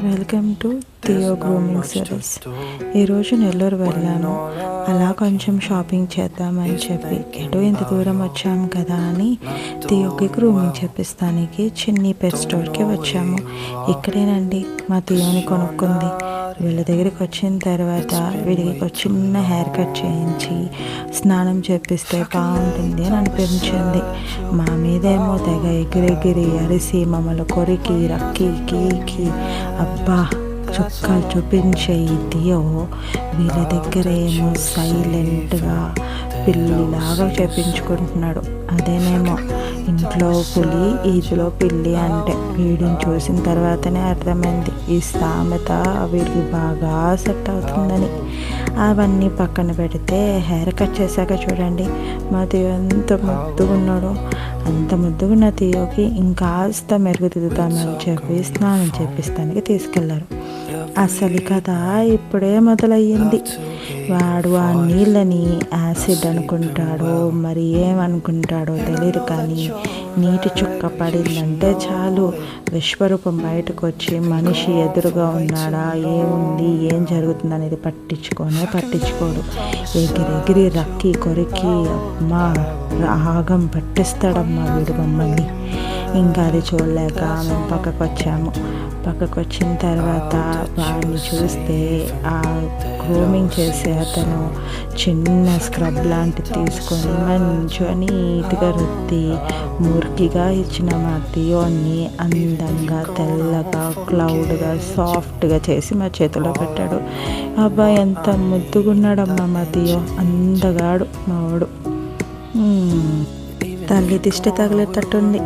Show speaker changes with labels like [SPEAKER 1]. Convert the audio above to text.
[SPEAKER 1] Welcome to Theo grooming service. ఈరోజు నెల్లూరు వెళ్ళాను. అలా కొంచెం షాపింగ్ చేద్దామని చెప్పి ఎటో ఇంత దూరం వచ్చాము కదా అని థియోకి గ్రూమింగ్ చేపిస్తానికి చిన్ని పెట్ స్టోర్కి వచ్చాము. ఇక్కడేనండి మా థియోని కొనుక్కుంది. వీళ్ళ దగ్గరికి వచ్చిన తర్వాత వీడికి ఒక చిన్న హెయిర్ కట్ చేయించి స్నానం చేపిస్తే బాగుంటుంది అని అనిపించింది. మా మీదేమో తెగ ఎగిరెగిరి అరిసి మమ్మల్ని కొరికి రక్కి కీకి అబ్బా చుక్కలు చూపించే థియో వీళ్ళ దగ్గర ఏమో సైలెంట్గా పిల్లిలాగా చేపించుకుంటున్నాడు. అదేనేమో ఇంట్లో పులి ఈదులో పిల్లి అంటే వీడిని చూసిన తర్వాతనే అర్థమైంది ఈ సామెత వీడికి బాగా సెట్ అవుతుందని. అవన్నీ పక్కన పెడితే హెయిర్ కట్ చేశాక చూడండి మా థియో ఎంత ముద్దుగా ఉన్నాడో. అంత ముద్దుగున్న థియోకి ఇంకాస్త మెరుగుదిద్దుతామని చెప్పి స్నానం చేపిస్తానికి తీసుకెళ్లారు. అసలు కథ ఇప్పుడే మొదలయ్యింది. వాడు ఆ నీళ్ళని యాసిడ్ అనుకుంటాడో మరి ఏమనుకుంటాడో తెలియదు, కానీ నీటి చుక్క పడిందంటే చాలు విశ్వరూపం బయటకు వచ్చి మనిషి ఎదురుగా ఉన్నాడా ఏముంది ఏం జరుగుతుంది అనేది పట్టించుకోడు. ఎగిరెగిరి రక్కి కొరికి అమ్మా రాగం పట్టిస్తాడమ్మా వీడు మమ్మల్ని. ఇంకా అది చూడలేక మేము పక్కకు వచ్చిన తర్వాత వాడిని చూస్తే ఆ గ్రూమింగ్ చేసే అతను చిన్న స్క్రబ్ లాంటిది తీసుకొని మంచిగా నీట్గా రుద్ది మురికిగా ఇచ్చిన మా థియోని అందంగా తెల్లగా క్లౌడ్గా సాఫ్ట్గా చేసి మా చేతిలో పెట్టాడు. అబ్బాయి ఎంత ముద్దుగున్నాడమ్మా మా థియో, అందగాడు మావాడు. తల్లి దిష్టి తగిలేటట్టుంది.